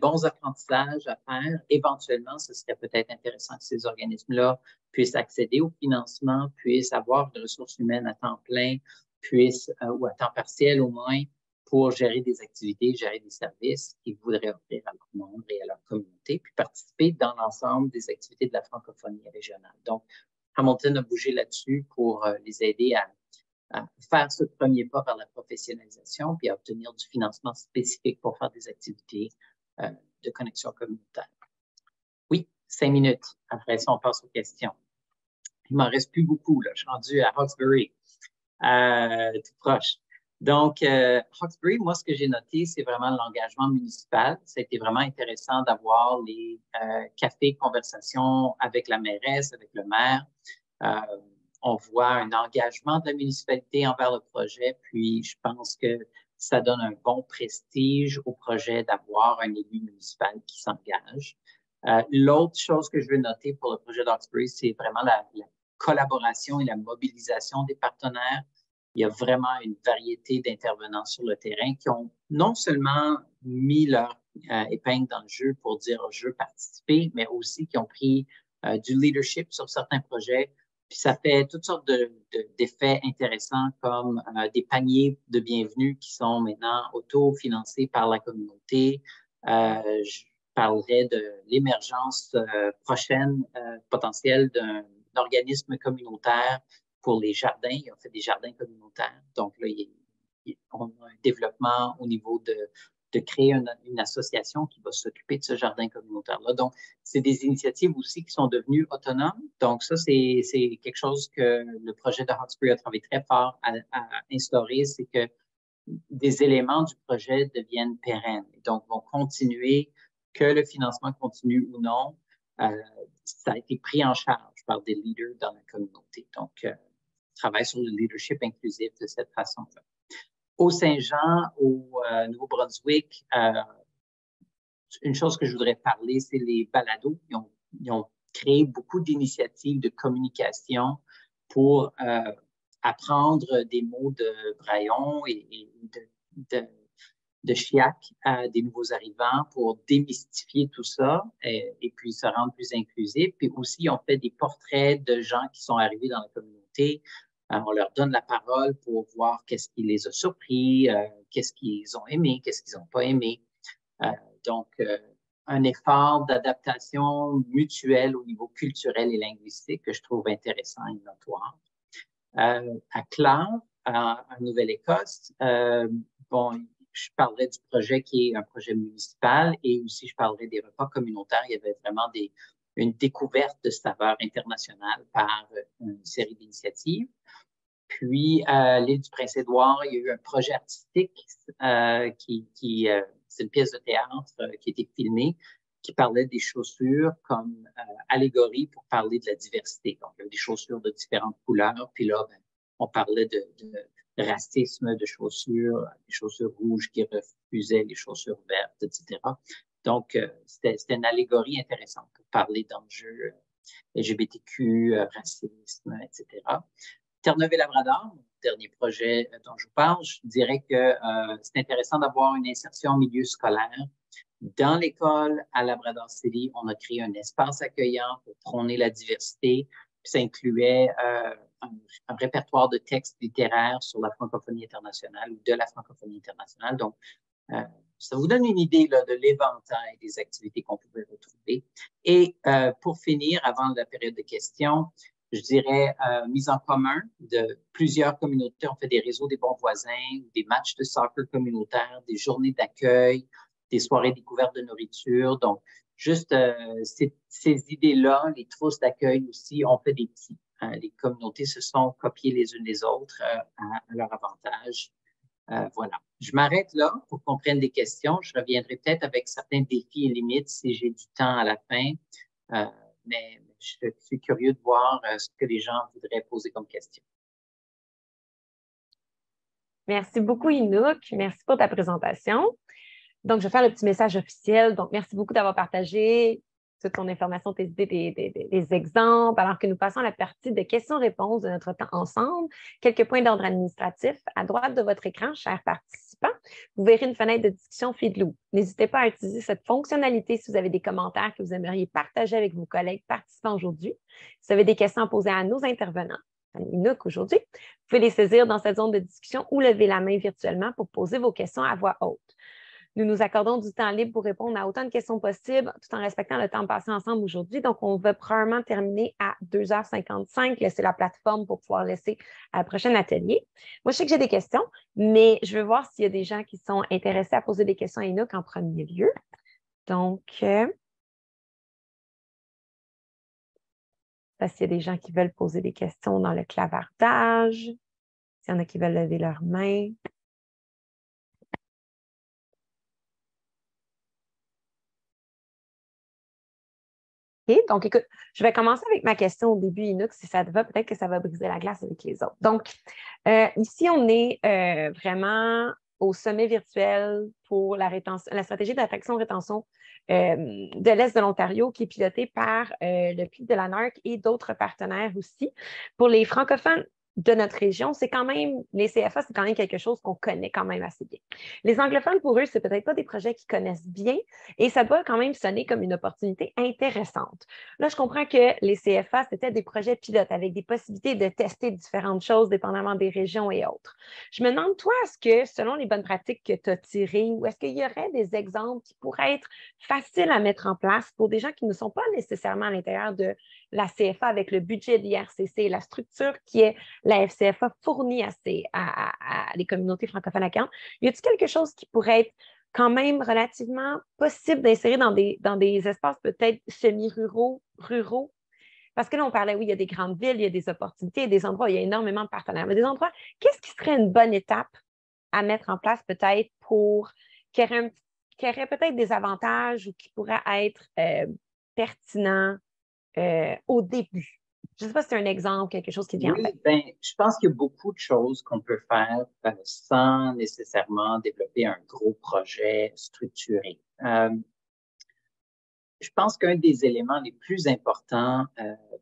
bons apprentissages à faire. Éventuellement, ce serait peut-être intéressant que ces organismes-là puissent accéder au financement, puissent avoir des ressources humaines à temps plein, puissent, ou à temps partiel au moins, pour gérer des activités, gérer des services qu'ils voudraient offrir à leurs membres et à leur communauté, puis participer dans l'ensemble des activités de la francophonie régionale. Donc, Hamilton a bougé là-dessus pour les aider à faire ce premier pas vers la professionnalisation, puis à obtenir du financement spécifique pour faire des activités de connexion communautaire. Oui, 5 minutes. Après ça, on passe aux questions. Il m'en reste plus beaucoup, là. Je suis rendu à Hawkesbury, tout proche. Donc, Hawkesbury, moi, ce que j'ai noté, c'est vraiment l'engagement municipal. Ça a été vraiment intéressant d'avoir les cafés, conversations avec la mairesse, avec le maire. On voit un engagement de la municipalité envers le projet. Puis, je pense que ça donne un bon prestige au projet d'avoir un élu municipal qui s'engage. L'autre chose que je veux noter pour le projet d'Hawkesbury, c'est vraiment la collaboration et la mobilisation des partenaires. Il y a vraiment une variété d'intervenants sur le terrain qui ont non seulement mis leur épingle dans le jeu pour dire je veux participer, mais aussi qui ont pris du leadership sur certains projets. Puis ça fait toutes sortes d'effets intéressants comme des paniers de bienvenue qui sont maintenant autofinancés par la communauté. Je parlerai de l'émergence prochaine potentielle d'un organisme communautaire pour les jardins. Ils ont fait des jardins communautaires. Donc là, on a un développement au niveau de créer une association qui va s'occuper de ce jardin communautaire-là. Donc, c'est des initiatives aussi qui sont devenues autonomes. Donc, ça, c'est quelque chose que le projet de Hawkesbury a travaillé très fort à instaurer, c'est que des éléments du projet deviennent pérennes. Et donc, vont continuer, que le financement continue ou non. Ça a été pris en charge par des leaders dans la communauté. Donc, travaille sur le leadership inclusif de cette façon-là. Au Saint-Jean, au Nouveau-Brunswick, une chose que je voudrais parler, c'est les balados. Ils ont créé beaucoup d'initiatives de communication pour apprendre des mots de Braillon et de Chiac à des nouveaux arrivants pour démystifier tout ça et puis se rendre plus inclusif. Puis aussi, on fait des portraits de gens qui sont arrivés dans la communauté. On leur donne la parole pour voir qu'est-ce qui les a surpris, qu'est-ce qu'ils ont aimé, qu'est-ce qu'ils n'ont pas aimé. Donc, un effort d'adaptation mutuelle au niveau culturel et linguistique que je trouve intéressant et notoire. À Clare, en Nouvelle-Écosse, bon, je parlerai du projet qui est un projet municipal et aussi je parlerai des repas communautaires. Il y avait vraiment une découverte de saveurs internationales par une série d'initiatives. Puis, à l'île du Prince-Édouard, il y a eu un projet artistique c'est une pièce de théâtre qui a été filmée, qui parlait des chaussures comme allégorie pour parler de la diversité. Donc, il y avait des chaussures de différentes couleurs. Puis là, on parlait de racisme de chaussures, des chaussures rouges qui refusaient les chaussures vertes, etc. Donc, c'était une allégorie intéressante pour parler d'enjeux LGBTQ, racisme, etc. Terre-Neuve-et-Labrador, mon dernier projet dont je vous parle, je dirais que c'est intéressant d'avoir une insertion en milieu scolaire. Dans l'école à Labrador City, on a créé un espace accueillant pour prôner la diversité. Puis ça incluait un répertoire de textes littéraires sur la francophonie internationale ou de la francophonie internationale. Donc, ça vous donne une idée là, de l'éventail des activités qu'on pouvait retrouver. Et pour finir, avant la période de questions, je dirais mise en commun de plusieurs communautés. On fait des réseaux des bons voisins, des matchs de soccer communautaires, des journées d'accueil, des soirées découvertes de nourriture. Donc, juste ces idées-là, les trousses d'accueil aussi, on fait des petits. Les communautés se sont copiées les unes les autres à leur avantage. Voilà. Je m'arrête là pour qu'on prenne des questions. Je reviendrai peut-être avec certains défis et limites si j'ai du temps à la fin. Mais je suis curieux de voir ce que les gens voudraient poser comme question. Merci beaucoup, Hinouk. Merci pour ta présentation. Donc, je vais faire le petit message officiel. Donc, merci beaucoup d'avoir partagé toute ton information, tes idées, des exemples, alors que nous passons à la partie de questions-réponses de notre temps ensemble. Quelques points d'ordre administratif. À droite de votre écran, chers participants, vous verrez une fenêtre de discussion Feedloop. N'hésitez pas à utiliser cette fonctionnalité si vous avez des commentaires que vous aimeriez partager avec vos collègues participants aujourd'hui. Si vous avez des questions à poser à nos intervenants, à Hinouk aujourd'hui, vous pouvez les saisir dans cette zone de discussion ou lever la main virtuellement pour poser vos questions à voix haute. Nous nous accordons du temps libre pour répondre à autant de questions possibles tout en respectant le temps passé ensemble aujourd'hui. Donc, on va probablement terminer à 2h55, laisser la plateforme pour pouvoir laisser à le prochain atelier. Moi, je sais que j'ai des questions, mais je veux voir s'il y a des gens qui sont intéressés à poser des questions à Hinouk en premier lieu. Donc, s'il y a des gens qui veulent poser des questions dans le clavardage, s'il y en a qui veulent lever leurs mains. Okay, donc, écoute, je vais commencer avec ma question au début, Hinouk, si ça te va, peut-être que ça va briser la glace avec les autres. Donc, ici, on est vraiment au sommet virtuel pour la stratégie d'attraction-rétention de l'Est de l'Ontario, qui est pilotée par le PIC de la NARC et d'autres partenaires aussi. Pour les francophones de notre région, c'est quand même, les CFA, c'est quand même quelque chose qu'on connaît quand même assez bien. Les anglophones, pour eux, c'est peut-être pas des projets qu'ils connaissent bien et ça doit quand même sonner comme une opportunité intéressante. Là, je comprends que les CFA, c'était des projets pilotes avec des possibilités de tester différentes choses dépendamment des régions et autres. Je me demande, toi, est-ce que, selon les bonnes pratiques que tu as tirées, ou est-ce qu'il y aurait des exemples qui pourraient être faciles à mettre en place pour des gens qui ne sont pas nécessairement à l'intérieur de la CFA avec le budget de l'IRCC, la structure qui est la FCFA fournit à les communautés francophones accueillantes. Y a-t-il quelque chose qui pourrait être quand même relativement possible d'insérer dans des espaces peut-être semi-ruraux, ruraux? Parce que là, on parlait, oui, il y a des grandes villes, il y a des opportunités, des endroits où il y a énormément de partenaires. Mais des endroits, qu'est-ce qui serait une bonne étape à mettre en place peut-être pour qu'il y aurait peut-être des avantages ou qui pourraient être pertinents au début? Je ne sais pas si c'est un exemple, quelque chose qui vient en Oui, tête. ben, je pense qu'il y a beaucoup de choses qu'on peut faire sans nécessairement développer un gros projet structuré. Je pense qu'un des éléments les plus importants,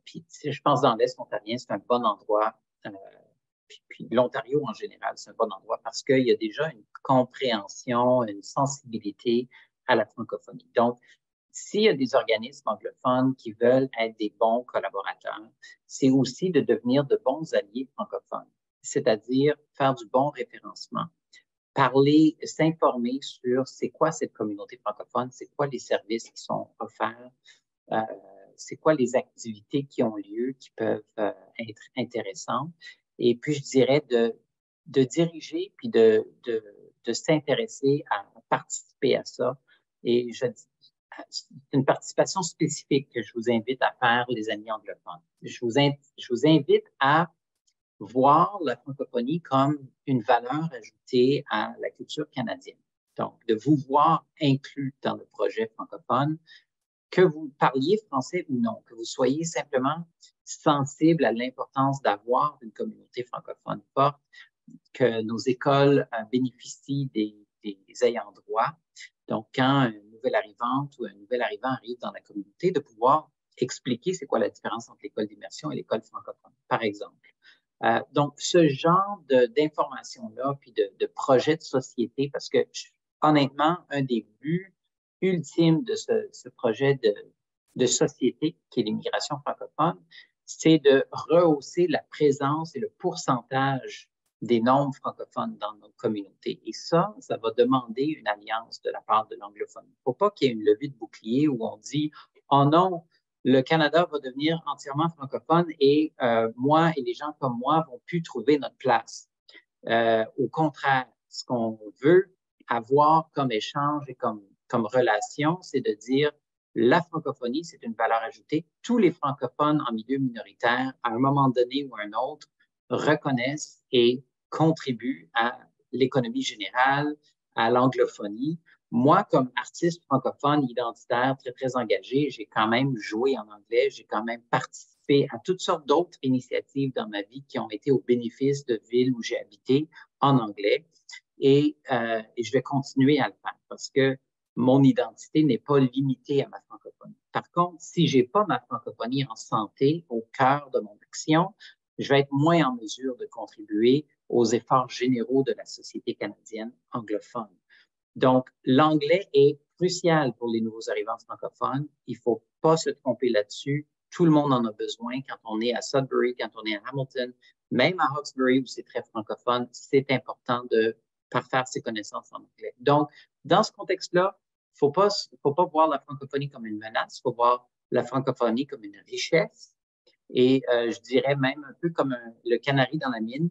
puis je pense dans l'Est ontarien, c'est un bon endroit, puis l'Ontario en général, c'est un bon endroit parce qu'il y a déjà une compréhension, une sensibilité à la francophonie. Donc, s'il y a des organismes anglophones qui veulent être des bons collaborateurs, c'est aussi de devenir de bons alliés francophones, c'est-à-dire faire du bon référencement, parler, s'informer sur c'est quoi cette communauté francophone, c'est quoi les services qui sont offerts, euh, c'est quoi les activités qui ont lieu, qui peuvent être intéressantes. Et puis, je dirais de diriger puis de s'intéresser à participer à ça. Et c'est une participation spécifique que je vous invite à faire, les amis anglophones. Je vous invite à voir la francophonie comme une valeur ajoutée à la culture canadienne. Donc, de vous voir inclus dans le projet francophone, que vous parliez français ou non, que vous soyez simplement sensible à l'importance d'avoir une communauté francophone forte, que nos écoles bénéficient des ayants droit. Donc, quand une nouvelle arrivante ou un nouvel arrivant arrive dans la communauté, de pouvoir expliquer c'est quoi la différence entre l'école d'immersion et l'école francophone, par exemple. Donc, ce genre d'informations-là, puis de projets de société, parce que honnêtement, un des buts ultimes de ce projet de société qui est l'immigration francophone, c'est de rehausser la présence et le pourcentage des nombres francophones dans nos communautés. Et ça va demander une alliance de la part de l'anglophonie. Il ne faut pas qu'il y ait une levée de bouclier où on dit « Oh non, le Canada va devenir entièrement francophone et moi et les gens comme moi vont plus trouver notre place. » Au contraire, ce qu'on veut avoir comme échange et comme relation, c'est de dire la francophonie, c'est une valeur ajoutée. Tous les francophones en milieu minoritaire, à un moment donné ou à un autre, reconnaissent et contribuent à l'économie générale, à l'anglophonie. Moi, comme artiste francophone identitaire très, très engagé, j'ai quand même joué en anglais, j'ai quand même participé à toutes sortes d'autres initiatives dans ma vie qui ont été au bénéfice de villes où j'ai habité en anglais. Et je vais continuer à le faire parce que mon identité n'est pas limitée à ma francophonie. Par contre, si j'ai pas ma francophonie en santé au cœur de mon action, je vais être moins en mesure de contribuer aux efforts généraux de la société canadienne anglophone. Donc, l'anglais est crucial pour les nouveaux arrivants francophones. Il ne faut pas se tromper là-dessus. Tout le monde en a besoin quand on est à Sudbury, quand on est à Hamilton, même à Hawkesbury où c'est très francophone, c'est important de parfaire ses connaissances en anglais. Donc, dans ce contexte-là, faut pas voir la francophonie comme une menace, il faut voir la francophonie comme une richesse et je dirais même un peu comme le canari dans la mine.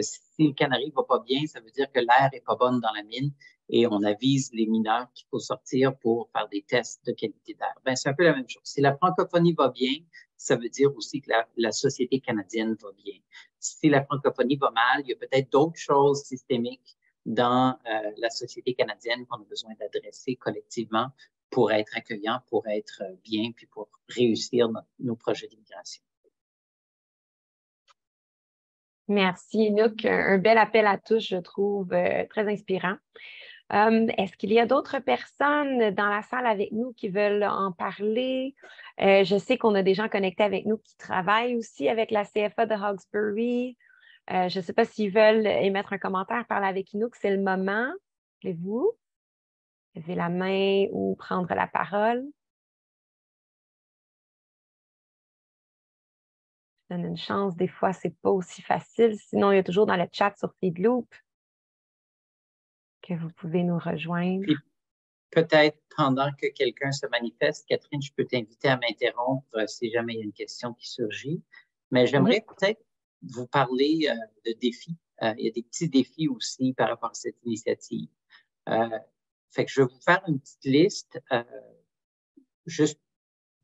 Si le canari va pas bien, ça veut dire que l'air est pas bonne dans la mine et on avise les mineurs qu'il faut sortir pour faire des tests de qualité d'air. Ben, c'est un peu la même chose. Si la francophonie va bien, ça veut dire aussi que la société canadienne va bien. Si la francophonie va mal, il y a peut-être d'autres choses systémiques dans la société canadienne qu'on a besoin d'adresser collectivement pour être accueillant, pour être bien, puis pour réussir nos projets d'immigration. Merci, Inouk. Un bel appel à tous, je trouve, très inspirant. Est-ce qu'il y a d'autres personnes dans la salle avec nous qui veulent en parler? Je sais qu'on a des gens connectés avec nous qui travaillent aussi avec la CFA de Hawkesbury. Je ne sais pas s'ils veulent émettre un commentaire, parler avec Inouk, c'est le moment. Voulez-vous lever la main ou prendre la parole? Je donne une chance, des fois, ce n'est pas aussi facile. Sinon, il y a toujours dans le chat sur Feedloop que vous pouvez nous rejoindre. Puis, peut-être pendant que quelqu'un se manifeste, Catherine, je peux t'inviter à m'interrompre si jamais il y a une question qui surgit. Mais j'aimerais peut-être vous parler de défis. Il y a des petits défis aussi par rapport à cette initiative. Fait que je vais vous faire une petite liste, juste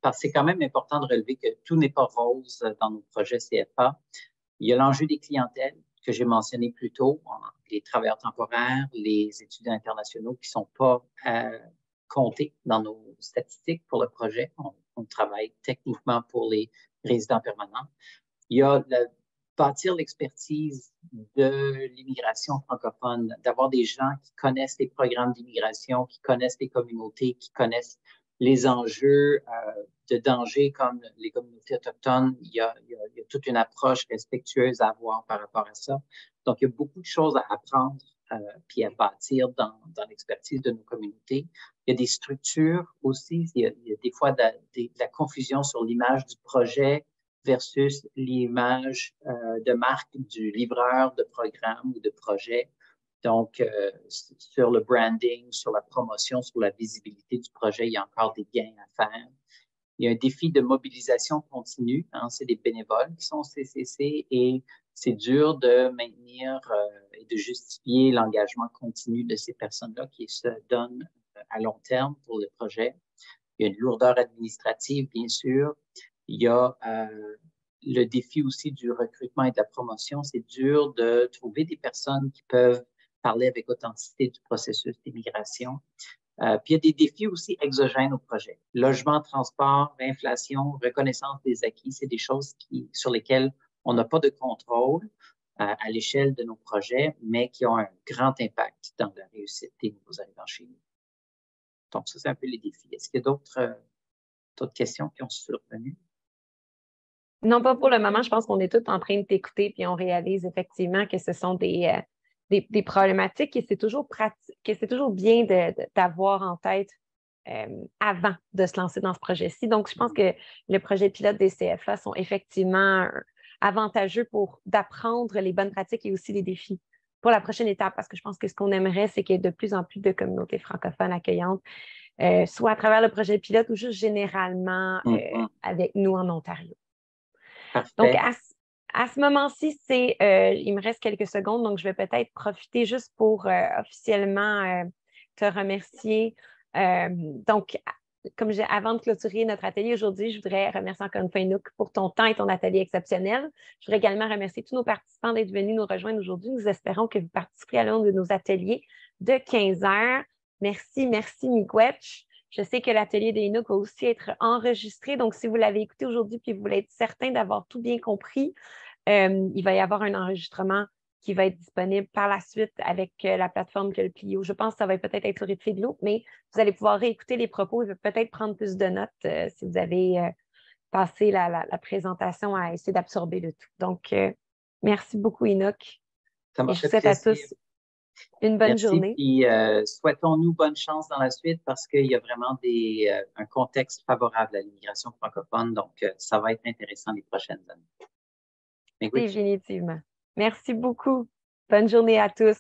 parce que c'est quand même important de relever que tout n'est pas rose dans nos projets CFA. Il y a l'enjeu des clientèles que j'ai mentionné plus tôt, les travailleurs temporaires, les étudiants internationaux qui ne sont pas comptés dans nos statistiques pour le projet. On travaille techniquement pour les résidents permanents. Il y a bâtir l'expertise de l'immigration francophone, d'avoir des gens qui connaissent les programmes d'immigration, qui connaissent les communautés, qui connaissent les enjeux de danger comme les communautés autochtones. Il y a toute une approche respectueuse à avoir par rapport à ça. Donc, il y a beaucoup de choses à apprendre puis à bâtir dans l'expertise de nos communautés. Il y a des structures aussi. Il y a des fois de la confusion sur l'image du projet versus l'image de marque du livreur de programme ou de projet. Donc, sur le branding, sur la promotion, sur la visibilité du projet, il y a encore des gains à faire. Il y a un défi de mobilisation continue. Hein, c'est des bénévoles qui sont au CCC et c'est dur de maintenir et de justifier l'engagement continu de ces personnes-là qui se donnent à long terme pour le projet. Il y a une lourdeur administrative, bien sûr. Il y a le défi aussi du recrutement et de la promotion. C'est dur de trouver des personnes qui peuvent parler avec authenticité du processus d'immigration. Puis il y a des défis aussi exogènes au projet. Logement, transport, inflation, reconnaissance des acquis, c'est des choses sur lesquelles on n'a pas de contrôle à l'échelle de nos projets, mais qui ont un grand impact dans la réussite des nouveaux arrivants chez nous. Donc, ça, c'est un peu les défis. Est-ce qu'il y a d'autres questions qui ont survenu? Non, pas pour le moment. Je pense qu'on est tous en train de t'écouter puis on réalise effectivement que ce sont des problématiques et c'est toujours bien d'avoir en tête avant de se lancer dans ce projet-ci. Donc, je pense que le projet pilote des CFA sont effectivement avantageux pour d'apprendre les bonnes pratiques et aussi les défis pour la prochaine étape, parce que je pense que ce qu'on aimerait, c'est qu'il y ait de plus en plus de communautés francophones accueillantes, soit à travers le projet pilote ou juste généralement avec nous en Ontario. Parfait. Donc, à ce moment-ci, il me reste quelques secondes, donc je vais peut-être profiter juste pour officiellement te remercier. Donc, avant de clôturer notre atelier aujourd'hui, je voudrais remercier encore une fois Inouk pour ton temps et ton atelier exceptionnel. Je voudrais également remercier tous nos participants d'être venus nous rejoindre aujourd'hui. Nous espérons que vous participerez à l'un de nos ateliers de 15 heures. Merci, Miigwech. Je sais que l'atelier d'Inouk va aussi être enregistré. Donc, si vous l'avez écouté aujourd'hui et vous voulez être certain d'avoir tout bien compris, il va y avoir un enregistrement qui va être disponible par la suite avec la plateforme que le Plio. Je pense que ça va peut-être être sur Feedloop, mais vous allez pouvoir réécouter les propos et peut-être prendre plus de notes si vous avez passé la présentation à essayer d'absorber le tout. Donc, merci beaucoup, Inouk. Ça m'a et je fait vous souhaite à plaisir. tous une bonne journée. Puis souhaitons-nous bonne chance dans la suite parce qu'il y a vraiment un contexte favorable à l'immigration francophone. Donc, ça va être intéressant les prochaines années. Définitivement. Merci beaucoup. Bonne journée à tous.